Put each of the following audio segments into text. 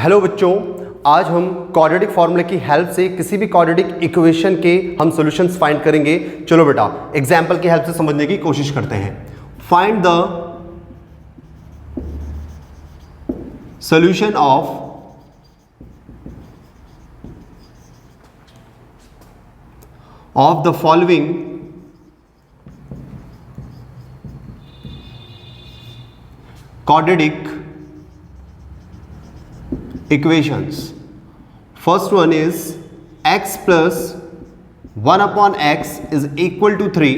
Hello बच्चों, आज हम क्वाड्रेटिक फॉर्मूले की हेल्प से किसी भी क्वाड्रेटिक इक्वेशन के हम सॉल्यूशंस फाइंड करेंगे। चलो बेटा एग्जांपल की हेल्प से समझने की कोशिश करते हैं। Find the solution of the following quadratic equations. First one is x plus 1 upon x is equal to 3,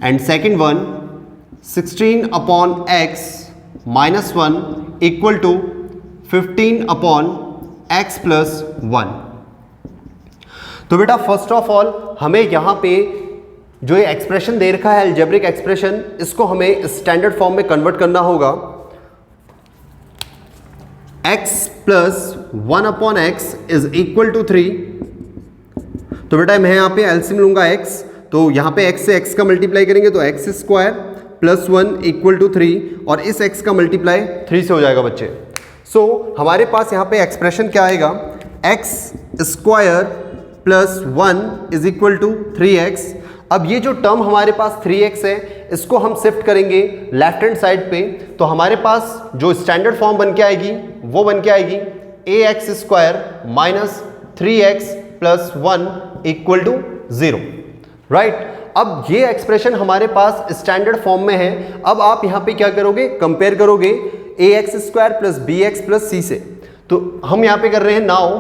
and second one 16 upon x minus 1 equal to 15 upon x plus 1. तो बेटा first of all हमें यहाँ पे जो ये expression दे रखा है algebraic expression, इसको हमें स्टैंडर्ड फॉर्म में कन्वर्ट करना होगा। x plus 1 upon x is equal to 3। तो बेटा मैं यहाँ पे एलसीएम लूंगा x, तो यहाँ पे x से x का मल्टीप्लाई करेंगे तो x square plus 1 equal to 3, और इस x का मल्टीप्लाई 3 से हो जाएगा बच्चे। सो हमारे पास यहाँ पे एक्सप्रेशन क्या आएगा, x square plus 1 is equal to 3x। अब ये जो टर्म हमारे पास 3x है, इसको हम शिफ्ट करेंगे लेफ्ट हैंड साइड पे, तो हमारे पास जो स्टैंडर्ड फॉर्म बन के आएगी वो बन के आएगी ax square minus 3x plus 1 equal to 0, right. अब ये एक्सप्रेशन हमारे पास स्टैंडर्ड फॉर्म में है। अब आप यहाँ पे क्या करोगे, कंपेयर करोगे ax square plus bx plus c से। तो हम यहाँ पे कर रहे हैं, now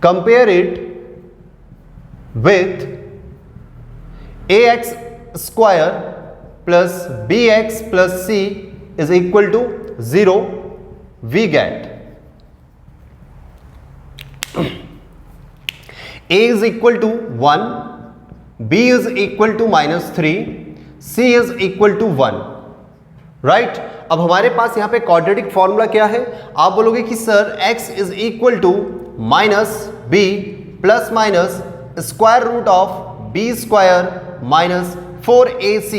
compare it with ax square plus bx plus c is equal to 0, we get a is equal to 1, b is equal to minus 3, c is equal to 1, right। अब हमारे पास यहाँ पे क्वाड्रेटिक फॉर्मूला क्या है, आप बोलोगे कि sir x is equal to minus b plus minus square root of b square minus 4ac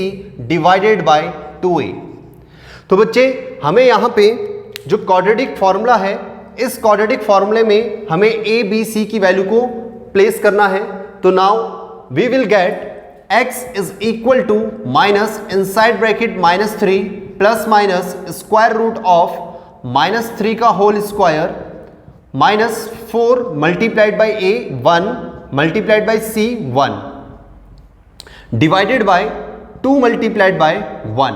divided by 2a। तो बच्चे हमें यहाँ पे जो क्वाड्रेटिक फॉर्मूला है, इस क्वाड्रेटिक फॉर्मूले में हमें a b c की वैल्यू को प्लेस करना है। तो now we will get x is equal to minus inside bracket minus 3 plus minus square root of minus 3 का whole square minus 4 multiplied by a 1 multiplied by c 1 divided by 2 multiplied by 1।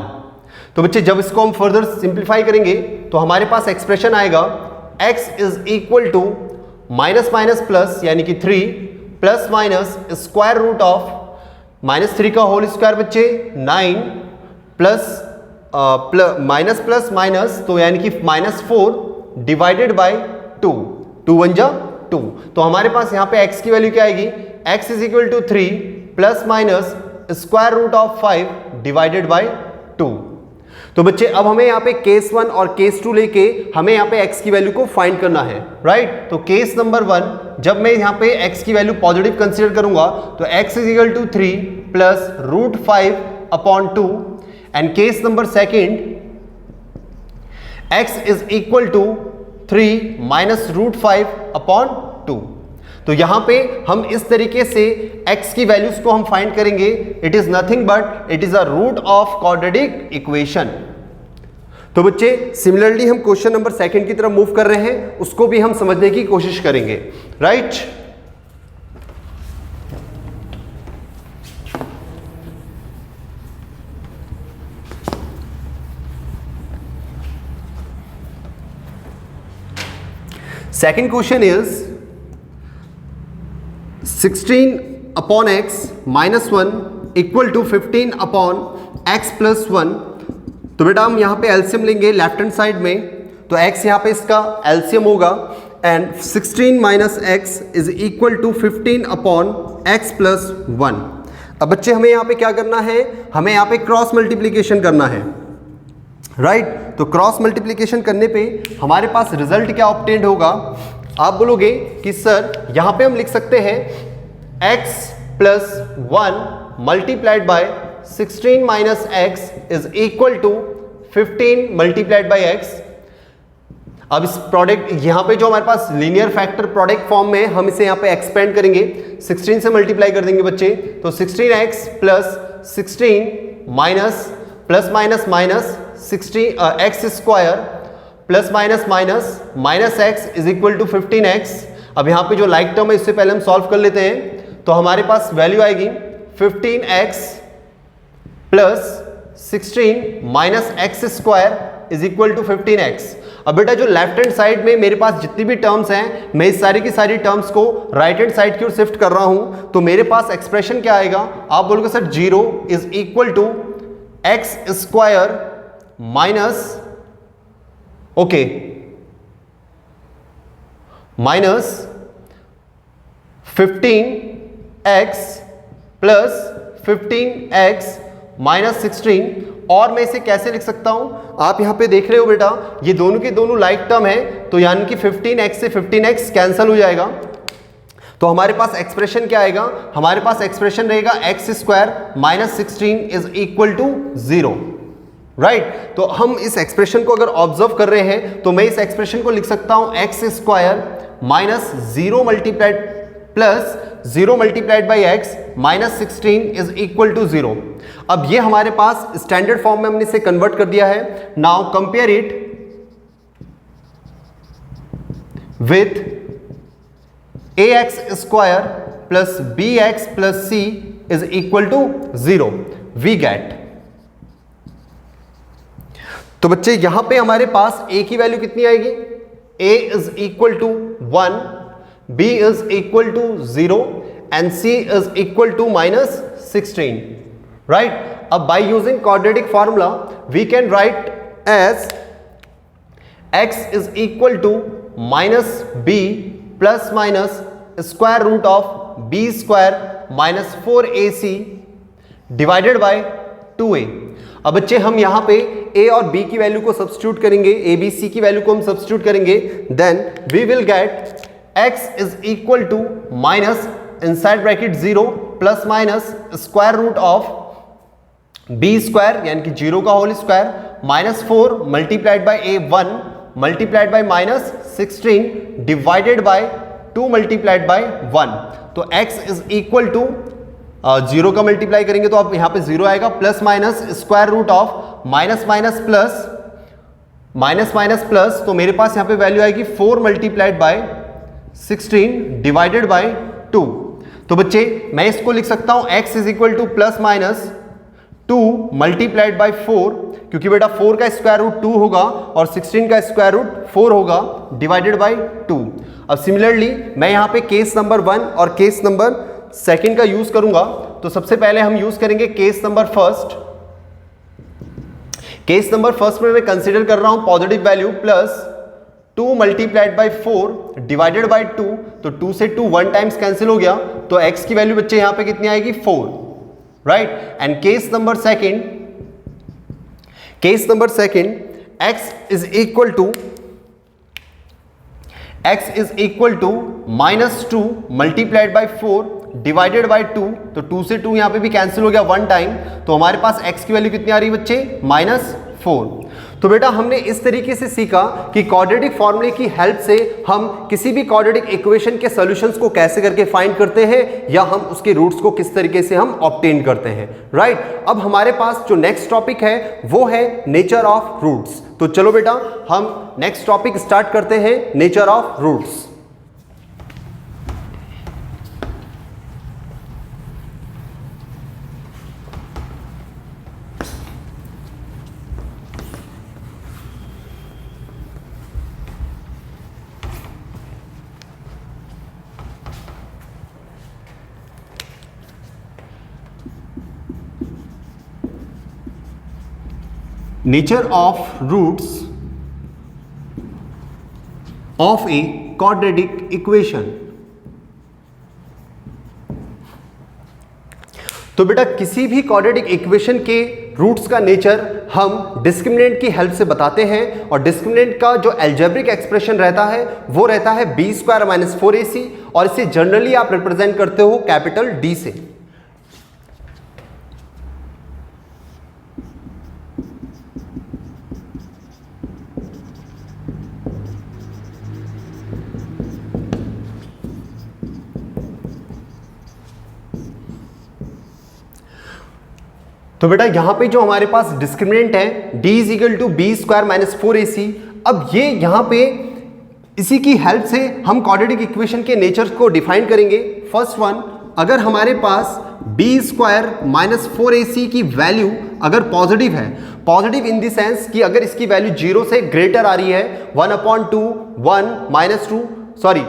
तो बच्चे जब इसको हम further simplify करेंगे तो हमारे पास एक्सप्रेशन आएगा x is equal to minus minus plus यानी कि 3 plus minus square root of minus 3 का होल स्क्वायर बच्चे 9 प्लस माइनस प्लस माइनस तो यानी कि माइनस 4 डिवाइडेड बाय 2, 2 1 जा 2। तो हमारे पास यहाँ पे x की वैल्यू क्या आएगी, x is equal to 3 plus minus square root of 5 divided by 2। तो बच्चे अब हमें यहाँ पे केस 1 और केस 2 लेके हमें यहाँ पे x की वैल्यू को फाइंड करना है, राइट। तो केस नंबर 1 जब मैं यहाँ पे x की वैल्यू पॉजिटिव कंसीडर करूंगा तो x is equal to 3 plus root 5 upon 2, and case number 2 x is equal to 3 minus root 5 upon 2। तो यहां पे हम इस तरीके से x की वैल्यूज को हम फाइंड करेंगे। It is nothing but it is a root of quadratic equation. तो बच्चे सिमिलरली हम क्वेश्चन नंबर 2 की तरफ मूव कर रहे हैं, उसको भी हम समझने की कोशिश करेंगे, right. Second question is 16 upon x minus 1 equal to 15 upon x plus 1। तो बेटा हम यहाँ पे एलसीएम लेंगे लेफ्ट हैंड साइड में, तो x यहाँ पे इसका एलसीएम होगा, and 16 minus x is equal to 15 upon x plus 1। अब बच्चे हमें यहाँ पे क्या करना है, हमें यहाँ पे क्रॉस मल्टीप्लीकेशन करना है, राइट। तो क्रॉस मल्टीप्लिकेशन करने पे हमारे पास रिजल्ट क्या ऑब्टेन्ड होगा, आप बोलोगे कि सर यहाँ पे हम लिख सकते हैं x plus 1 multiplied by 16 minus x is equal to 15 multiplied by x. अब इस प्रोडक्ट यहाँ पे जो हमारे पास लीनियर फैक्टर प्रोडक्ट फॉर्म में, हम इसे यहाँ पे एक्सपेंड करेंगे, 16 से मल्टीप्लाई कर देंगे बच्चे, तो 16x plus 16 minus plus minus minus 16 x square plus minus minus minus x is equal to 15x। अब यहाँ पे जो लाइक टर्म है इससे पहले हम सॉल्व कर लेते हैं, तो हमारे पास वैल्यू आएगी 15x plus 16 minus x square is equal to 15x। अब बेटा जो लेफ्ट हैंड साइड में मेरे पास जितनी भी टर्म्स हैं, मैं इस सारी की सारी टर्म्स को राइट हैंड साइड की ओर शिफ्ट कर रहा हूं, तो मेरे पास एक्सप्रेशन क्या आएगा, आप बोलोगे sir 0 is equal to x square minus okay minus 15x plus 15x minus 16। और मैं इसे कैसे लिख सकता हूं, आप यहां पे देख रहे हो बेटा, ये दोनों के दोनों लाइक टर्म है, तो यानी कि 15x से 15x कैंसिल हो जाएगा, तो हमारे पास एक्सप्रेशन क्या आएगा, हमारे पास एक्सप्रेशन रहेगा x square minus 16 is equal to 0, right. तो हम इस एक्सप्रेशन को अगर ऑब्जर्व कर रहे हैं, तो मैं इस एक्सप्रेशन को लिख सकता हूं x square minus 0 multiplied plus 0 multiplied by x minus 16 is equal to 0। अब ये हमारे पास स्टैंडर्ड फॉर्म में हमने इसे कन्वर्ट कर दिया है। Now compare it with ax square plus bx plus c is equal to 0, we get. तो बच्चे यहां पे हमारे पास a की वैल्यू कितनी आएगी, a is equal to 1, b is equal to 0 and c is equal to minus 16, right. अब by using quadratic formula we can write as x is equal to minus b plus minus square root of b square minus 4ac divided by 2a। अब बच्चे हम यहां पे a और b की value को substitute करेंगे, a b c की वैल्यू को हम सब्स्टिट्यूट करेंगे, then we will get x is equal to minus inside bracket 0 plus minus square root of b square यानी कि 0 का whole square minus 4 multiplied by a 1 multiplied by minus 16 divided by 2 multiplied by 1। तो x is equal to 0 का multiply करेंगे तो अब यहां पे 0 आएगा, plus minus square root of minus minus plus minus minus plus, तो मेरे पास यहां पे वैल्यू आएगी 4 मल्टीप्लाइड बाय 16 डिवाइडेड बाय 2। तो बच्चे मैं इसको लिख सकता हूं x is equal two plus minus 2 multiplied by 4, क्योंकि बेटा 4 का स्क्वायर रूट 2 होगा और 16 का स्क्वायर रूट 4 होगा डिवाइडेड बाय 2। अब सिमिलरली मैं यहां पे केस नंबर 1 और केस नंबर 2 का यूज करूंगा। तो सबसे पहले हम यूज करेंगे case number first. Case number first में मैं कंसीडर कर रहा हूं positive value plus 2 multiplied by 4 divided by 2, तो 2 से 2 1 टाइम्स कैंसिल हो गया, तो x की वैल्यू बच्चे यहां पे कितनी आएगी 4, right. And case number second x is equal to minus 2 multiplied by 4 divided by 2, तो 2 से 2 यहां पे भी कैंसिल हो गया 1 टाइम, तो हमारे पास x की वैल्यू कितनी आ रही है बच्चे -4। तो बेटा हमने इस तरीके से सीखा कि क्वाड्रेटिक फॉर्मूले की हेल्प से हम किसी भी क्वाड्रेटिक इक्वेशन के सॉल्यूशंस को कैसे करके फाइंड करते हैं या हम उसके रूट्स को किस तरीके से हम ऑब्टेन करते हैं, राइट। अब हमारे पास जो नेक्स्ट टॉपिक है वो है नेचर ऑफ रूट्स। तो चलो बेटा हम नेक्स्ट टॉपिक स्टार्ट करते हैं, nature of roots. Nature of roots of a quadratic equation। तो बेटा किसी भी क्वाड्रेटिक इक्वेशन के रूट्स का नेचर हम डिस्क्रिमिनेंट की हेल्प से बताते हैं, और डिस्क्रिमिनेंट का जो अलजेब्रिक एक्सप्रेशन रहता है वो रहता है b स्क्वायर माइनस 4ac, और इसे जनरली आप रिप्रेजेंट करते हो कैपिटल D से। तो बेटा यहाँ पे जो हमारे पास डिस्क्रिमिनेंट है d is equal to b square minus 4ac, अब ये यहाँ पे इसी की हेल्प से हम क्वाड्रेटिक इक्वेशन के नेचर को डिफाइन करेंगे। फर्स्ट वन, अगर हमारे पास बी स्क्वायर माइनस 4ac की वैल्यू अगर पॉजिटिव है, पॉजिटिव इन द सेंस कि अगर इसकी वैल्यू 0 से ग्रेटर आ रही है 1/2, 1 minus 2 sorry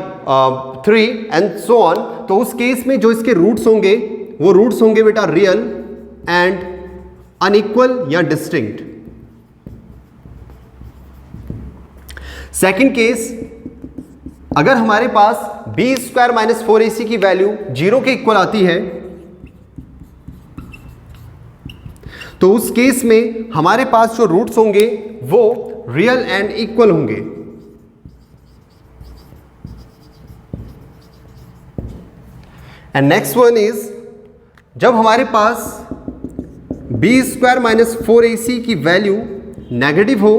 3 and so on, तो उस केस में जो इसके रूट्स होंगे वो रूट्स होंगे बेटा रियल एंड अनइक्वल या डिस्टिंक्ट। सेकेंड केस, अगर हमारे पास बी स्क्वायर माइनस 4ac की वैल्यू 0 के इक्वल आती है तो उस केस में हमारे पास जो रूट्स होंगे वो रियल एंड इक्वल होंगे। एंड नेक्स्ट वन इज, जब हमारे पास बी स्क्वायर माइनस 4ac की वैल्यू नेगेटिव हो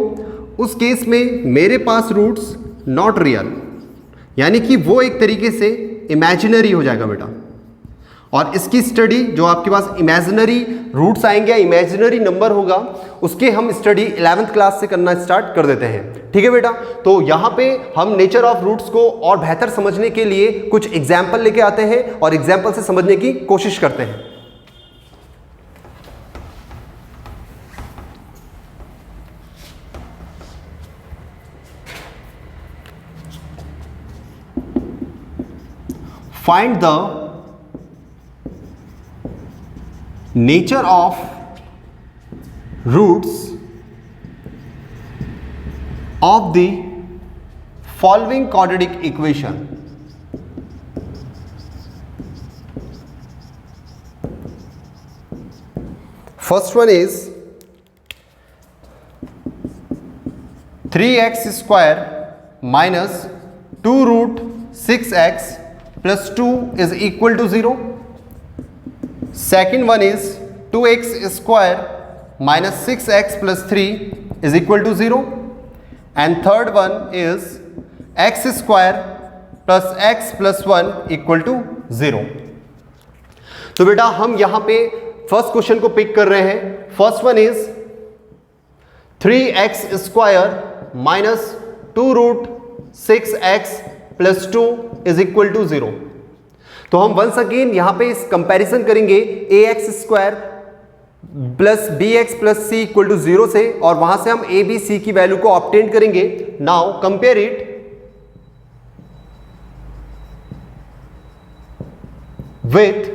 उस केस में मेरे पास रूट्स नॉट रियल, यानी कि वो एक तरीके से इमेजिनरी हो जाएगा बेटा। और इसकी स्टडी जो आपके पास इमेजिनरी रूट्स आएंगे या इमेजिनरी नंबर होगा उसके हम स्टडी 11th क्लास से करना स्टार्ट कर देते हैं। ठीक है बेटा, तो यहाँ पे हम नेचर ऑफ रूट्स को और बेहतर समझने के लिए कुछ एग्जाम्पल लेके आते हैं और एग्जाम्पल से समझने की कोशिश करते हैं। Find the nature of roots of the following quadratic equation. First one is 3x square minus 2 root 6x plus 2 is equal to 0. Second one is 2x square minus 6x plus 3 is equal to 0. And third one is x square plus x plus 1 equal to 0. तो बेटा हम यहाँ पे first question को pick कर रहे हैं। First one is 3x square minus 2 root 6x plus 2 is equal to 0। तो हम वंस अगेन यहां पे इस कंपैरिजन करेंगे ax square plus bx plus c equal to 0 से, और वहां से हम a b c की वैल्यू को ऑब्टेन करेंगे। Now compare it with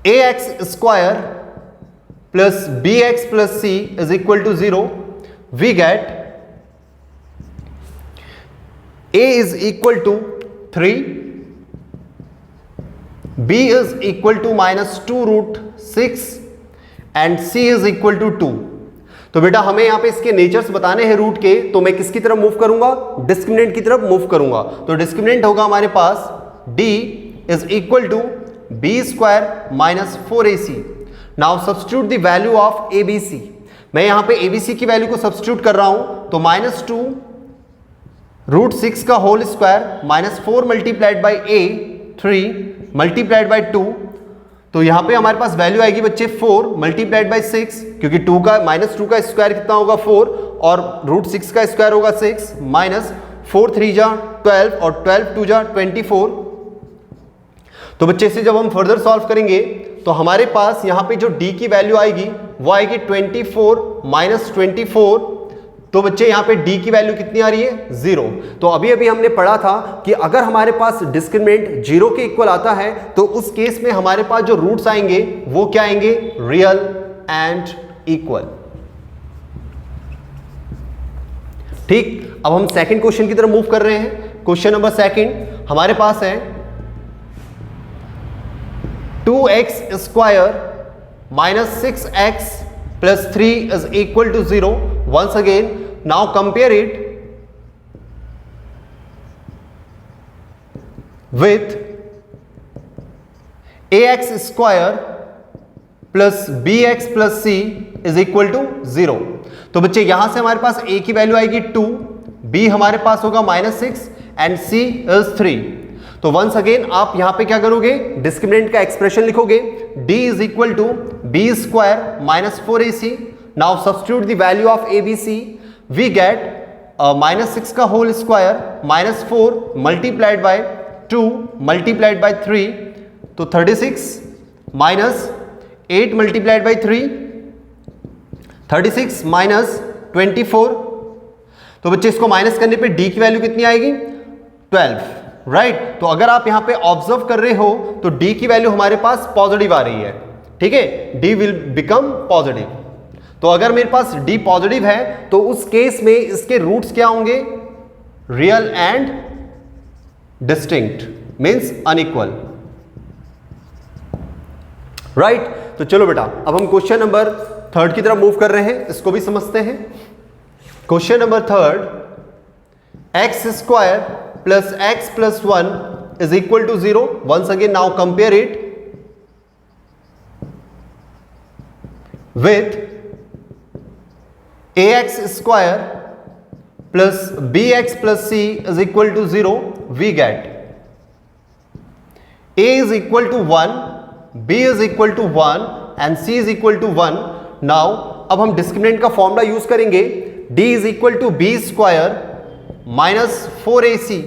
ax square plus bx plus c is equal to 0। We get a is equal to 3, b is equal to minus 2 root 6 and c is equal to 2। तो बेटा हमें यहाँ पे इसके natures बताने हैं root के, तो मैं किसकी तरफ मूव करूंगा? डिस्क्रिमिनेंट की तरफ मूव करूंगा। तो डिस्क्रिमिनेंट होगा हमारे पास d is equal to b square minus 4ac। Now substitute the value of abc। मैं यहाँ पे abc की वैल्यू को सब्स्टिट्यूट कर रहा हूं, तो माइनस 2 रूट 6 का whole square minus 4 multiplied by a 3 multiplied by 2, तो यहाँ पे हमारे पास वैल्यू आएगी बच्चे 4 मल्टीप्लाइड बाई 6, क्योंकि 2 का माइनस 2 का स्क्वायर कितना होगा 4 और रूट 6 का स्क्वायर होगा 6 माइनस 4 3 जा 12 और 12 2 जा 24। तो बच्चे इसे जब हम फर्दर सॉल्व करेंगे तो हमारे पास यहाँ पे जो d की वैल्यू आएगी वो आएगी 24 माइनस 24। तो बच्चे यहाँ पे d की वैल्यू कितनी आ रही है? 0। तो अभी अभी हमने पढ़ा था कि अगर हमारे पास डिस्क्रिमिनेंट 0 के इक्वल आता है तो उस केस में हमारे पास जो रूट्स आएंगे वो क्या आएंगे? Real and equal. ठीक, अब हम सेकंड क्वेश्चन की तरफ मूव कर रहे हैं। क्वेश्चन नंबर सेकंड हमारे पास है 2x square minus 6x plus 3 is equal to 0. Once again, now compare it with ax square plus bx plus c is equal to 0. तो बच्चे यहां से हमारे पास a की वैल्यू आएगी 2, b हमारे पास होगा -6 एंड c is 3। तो वंस अगेन आप यहां पे क्या करोगे, डिस्क्रिमिनेंट का एक्सप्रेशन लिखोगे, d is equal to b square minus 4ac. Now substitute the value of abc, we get minus 6 का whole square minus 4 multiplied by 2 multiplied by 3, तो 36 माइनस 8 मल्टीप्लाइड बाय 3, 36 माइनस 24. तो बच्चे इसको माइनस करने पे d की value कितनी आएगी, 12, राइट. तो अगर आप यहां पे ऑब्जर्व कर रहे हो तो d की वैल्यू हमारे पास पॉजिटिव आ रही है, ठीक है, d विल बिकम पॉजिटिव. तो अगर मेरे पास d पॉजिटिव है तो उस केस में इसके रूट्स क्या होंगे, real and distinct, means unequal, right. तो चलो बेटा अब हम क्वेश्चन नंबर 3 की तरफ मूव कर रहे हैं, इसको भी समझते हैं. Question number 3, x square plus x plus 1 is equal to 0. Once again now compare it with ax square plus bx plus c is equal to 0. We get a is equal to 1, b is equal to 1 and c is equal to 1. Now अब हम discriminant का formula use करेंगे, d is equal to b square minus 4ac.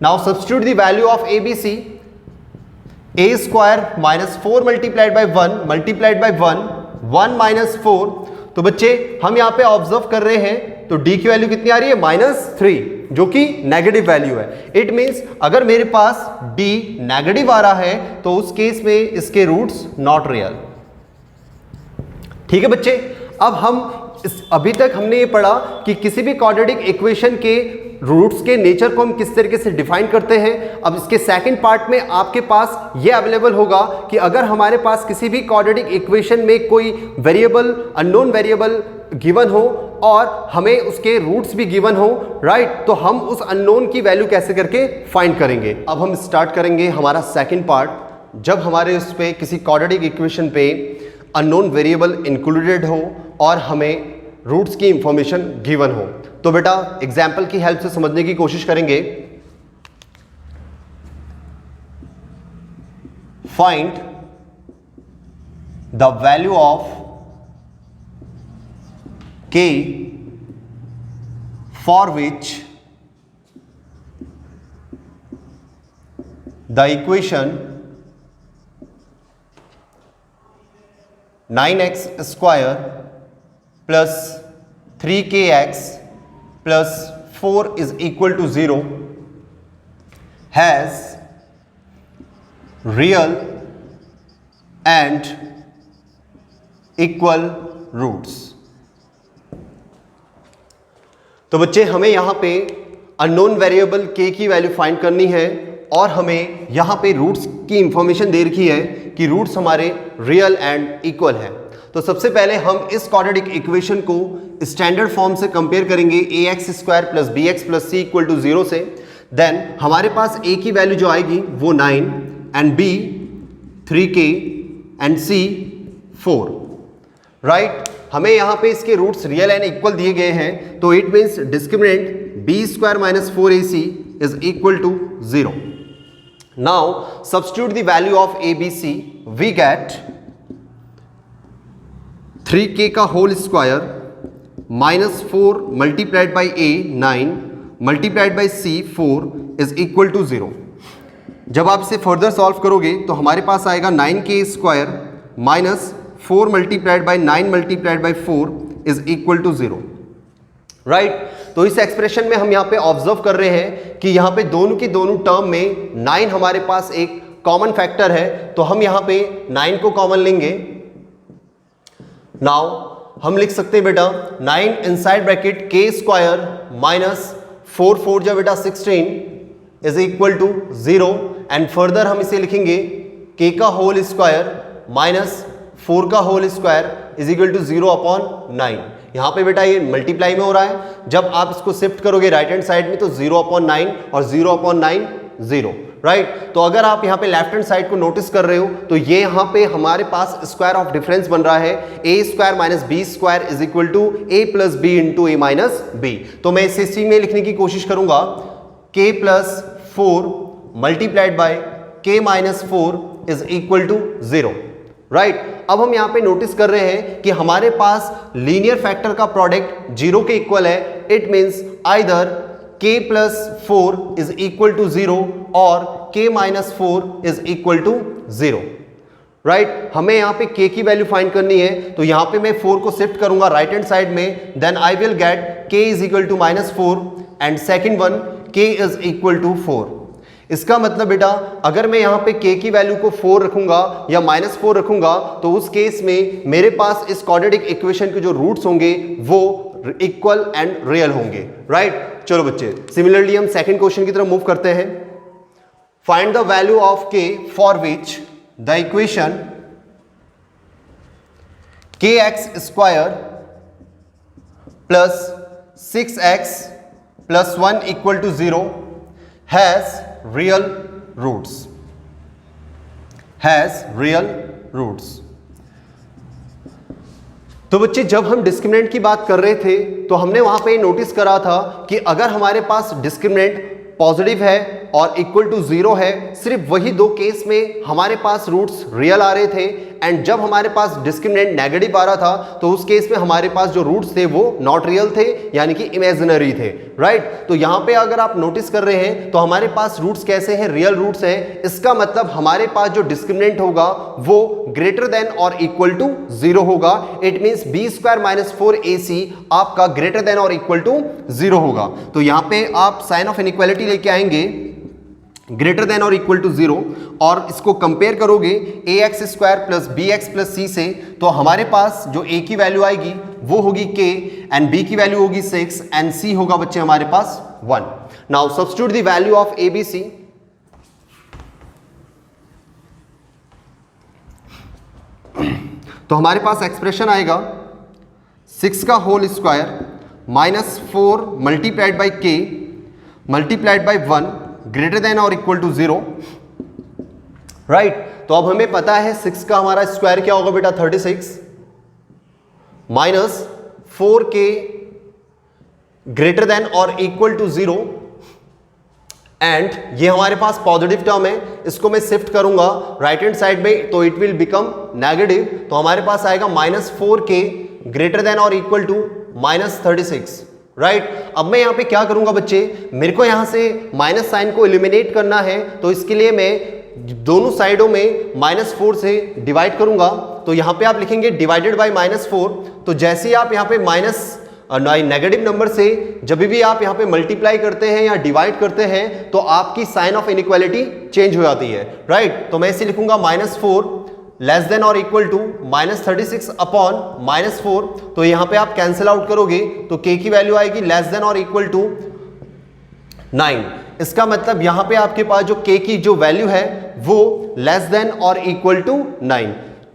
Now substitute the value of abc, a square minus 4 multiplied by 1 multiplied by 1 minus 4. तो बच्चे हम यहां पे observe कर रहे हैं तो d की वैल्यू कितनी आ रही है, -3, जो कि नेगेटिव वैल्यू है. इट मींस अगर मेरे पास d नेगेटिव आ रहा है तो उस केस में इसके रूट्स नॉट रियल. ठीक है बच्चे. अब हम अभी तक हमने ये पढ़ा कि किसी भी क्वाड्रेटिक इक्वेशन के रूट्स के नेचर को हम किस तरीके से डिफाइन करते हैं. अब इसके सेकंड पार्ट में आपके पास ये अवेलेबल होगा कि अगर हमारे पास किसी भी क्वाड्रेटिक इक्वेशन में कोई वेरिएबल, अननोन वेरिएबल गिवन हो और हमें उसके रूट्स भी गिवन हो, राइट, तो हम उस अननोन की वैल्यू कैसे करके फाइंड करेंगे. अब हम स्टार्ट करेंगे हमारा सेकंड पार्ट. जब हमारे उस पे किसी क्वाड्रेटिक इक्वेशन पे अननोन वेरिएबल इंक्लूडेड हो और हमें रूट्स की इंफॉर्मेशन गिवन हो, तो बेटा एग्जाम्पल की हेल्प से समझने की कोशिश करेंगे. Find the value of k for which the equation 9x square plus 3kx plus 4 is equal to 0 has real and equal roots. तो बच्चे हमें यहां पे अननोन वेरिएबल k की वैल्यू फाइंड करनी है और हमें यहां पे रूट्स की इंफॉर्मेशन दे रखी है कि रूट्स हमारे रियल एंड इक्वल है. तो सबसे पहले हम इस क्वाड्रेटिक इक्वेशन को स्टैंडर्ड फॉर्म से कंपेयर करेंगे, ax square plus bx plus c equal to 0 से. देन हमारे पास a की वैल्यू जो आएगी वो 9 and b 3k and c 4, right. हमें यहाँ पे इसके रूट्स रियल एंड इक्वल दिए गए हैं, तो it means discriminant b square minus 4ac is equal to 0. Now substitute the value of abc, we get 3k का whole square minus 4 multiplied by a 9 multiplied by c 4 is equal to 0. जब आप इसे further solve करोगे तो हमारे पास आएगा 9k square minus 4 multiplied by 9 multiplied by 4 is equal to 0, right. तो इस एक्सप्रेशन में हम यहाँ पे ऑब्जर्व कर रहे हैं कि यहाँ पे दोनों की दोनों टर्म में 9 हमारे पास एक कॉमन फैक्टर है, तो हम यहाँ पे 9 को कॉमन लेंगे. नाउ हम लिख सकते हैं बेटा 9 inside bracket k square minus 4 4 जो बेटा 16 is equal to 0 and further हम इसे लिखेंगे k का होल स्क्वायर माइनस 4 का whole square is equal to 0 upon 9. यहाँ पे बेटा ये मल्टीप्लाई में हो रहा है, जब आप इसको शिफ्ट करोगे राइट हैंड साइड में तो 0 अपॉन 9 और 0 अपॉन 9 0, राइट. तो अगर आप यहाँ पे लेफ्ट हैंड साइड को नोटिस कर रहे हो तो ये यहाँ पे हमारे पास स्क्वायर ऑफ डिफरेंस बन रहा है, a square minus B square is equal to a plus B into A minus B. तो मैं इसे सी में लिखने की कोशिश करूंगा, k plus 4 multiplied by k minus 4 is equal to 0, right. अब हम यहां पे नोटिस कर रहे हैं कि हमारे पास लीनियर फैक्टर का प्रोडक्ट 0 के इक्वल है। It means either k plus 4 is equal to 0 और k minus 4 is equal to 0, right. हमें यहां पे k की वैल्यू फाइंड करनी है, तो यहां पे मैं 4 को शिफ्ट करूंगा राइट हैंड साइड में, then I will get k is equal to minus 4 and second one k is equal to 4। इसका मतलब बेटा अगर मैं यहाँ पे k की वैल्यू को 4 रखूंगा या माइनस 4 रखूंगा तो उस केस में मेरे पास इस क्वाड्रेटिक इक्वेशन के जो रूट्स होंगे वो इक्वल एंड रियल होंगे, राइट। चलो बच्चे, सिमिलरली हम सेकंड क्वेश्चन की तरफ मूव करते हैं। Find the value of k for which the equation kx square plus 6x plus 1 equal to 0 has real roots, has real roots। तो बच्चे जब हम डिस्क्रिमिनेंट की बात कर रहे थे तो हमने वहां पे नोटिस करा था कि अगर हमारे पास डिस्क्रिमिनेंट पॉजिटिव है और इक्वल टू 0 है, सिर्फ वही दो केस में हमारे पास रूट्स रियल आ रहे थे, एंड जब हमारे पास डिस्क्रिमिनेंट नेगेटिव आ रहा था तो उस केस में हमारे पास जो रूट्स थे वो नॉट रियल थे, यानी कि इमेजिनरी थे, राइट। तो यहां पे अगर आप नोटिस कर रहे हैं तो हमारे पास रूट्स कैसे हैं, रियल रूट्स हैं। इसका मतलब हमारे पास जो डिस्क्रिमिनेंट होगा वो ग्रेटर देन और इक्वल टू 0 होगा। It means b square minus 4ac आपका ग्रेटर देन और इक्वल टू 0 होगा। तो यहां पे आप साइन ऑफ इनइक्वालिटी लेके आएंगे ग्रेटर देन और इक्वल टू 0 और इसको कंपेयर करोगे ax square plus bx plus c से, तो हमारे पास जो a की वैल्यू आएगी वो होगी k एंड b की वैल्यू होगी 6 एंड c होगा बच्चे हमारे पास 1। Now substitute the value of a b c। तो हमारे पास एक्सप्रेशन आएगा 6 का whole square minus 4 multiplied by k multiplied by 1 greater than और इक्वल टू 0, राइट। तो अब हमें पता है 6 का हमारा स्क्वायर क्या होगा बेटा 36 माइनस 4k ग्रेटर देन और इक्वल टू 0 एंड ये हमारे पास पॉजिटिव टर्म है, इसको मैं शिफ्ट करूंगा राइट हैंड साइड में तो इट विल बिकम नेगेटिव। तो हमारे पास आएगा माइनस 4k ग्रेटर देन और इक्वल टू माइनस 36, राइट। अब मैं यहां पे क्या करूंगा बच्चे, मेरे को यहां से माइनस साइन को एलिमिनेट करना है, तो इसके लिए मैं दोनों साइडों में -4 से डिवाइड करूंगा। तो यहां पे आप लिखेंगे डिवाइडेड बाय -4। तो जैसे ही आप यहां पे नेगेटिव नंबर से जब भी आप यहां पे मल्टीप्लाई करते हैं या डिवाइड करते हैं तो आपकी साइन ऑफ इनइक्वालिटी चेंज हो जाती है, राइट। तो मैं इसे लिखूंगा -4 लेस देन और इक्वल टू -36 अपॉन -4। तो यहां पे आप कैंसिल आउट करोगे तो k की वैल्यू आएगी लेस देन और इक्वल टू 9। इसका मतलब यहां पे आपके पास जो k की जो वैल्यू है वो लेस देन और इक्वल टू 9,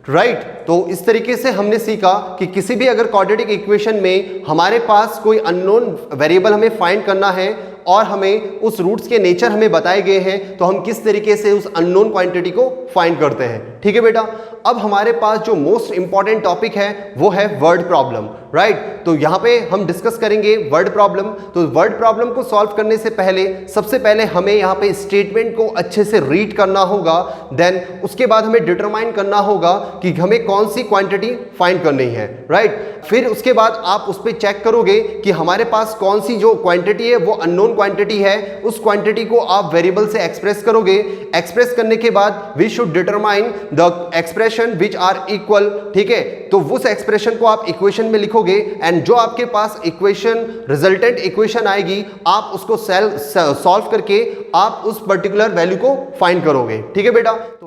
राइट। तो इस तरीके से हमने सीखा कि किसी भी अगर क्वाड्रेटिक इक्वेशन में हमारे पास कोई अननोन वेरिएबल हमें फाइंड करना है और हमें उस रूट्स के नेचर हमें बताए गए हैं तो हम किस तरीके से उस अननोन क्वांटिटी को फाइंड करते हैं, ठीक है बेटा। अब हमारे पास जो मोस्ट इंपॉर्टेंट टॉपिक है वो है वर्ड प्रॉब्लम, राइट। तो यहां पे हम डिस्कस करेंगे वर्ड प्रॉब्लम। तो वर्ड प्रॉब्लम को सॉल्व करने से पहले सबसे पहले हमें यहां पे स्टेटमेंट को अच्छे से रीड करना होगा, देन उसके बाद हमें डिटरमाइन करना होगा कि हमें कौन सी क्वांटिटी फाइंड करनी है, राइट। फिर उसके बाद आप उस पर चेक करोगे कि हमारे पास कौन सी जो क्वांटिटी है वो अननोन क्वांटिटी है, उस क्वांटिटी को आप वेरिएबल से एक्सप्रेस करोगे। एक्सप्रेस करने के बाद we should determine the expression which are equal, ठीक है। तो उस एक्सप्रेशन को आप इक्वेशन में लिखोगे एंड जो आपके पास इक्वेशन रिजल्टेंट इक्वेशन आएगी आप उसको सॉल्व करके आप उस पर्टिकुलर वैल्यू को फाइंड करोगे, ठीक है बेटा। तो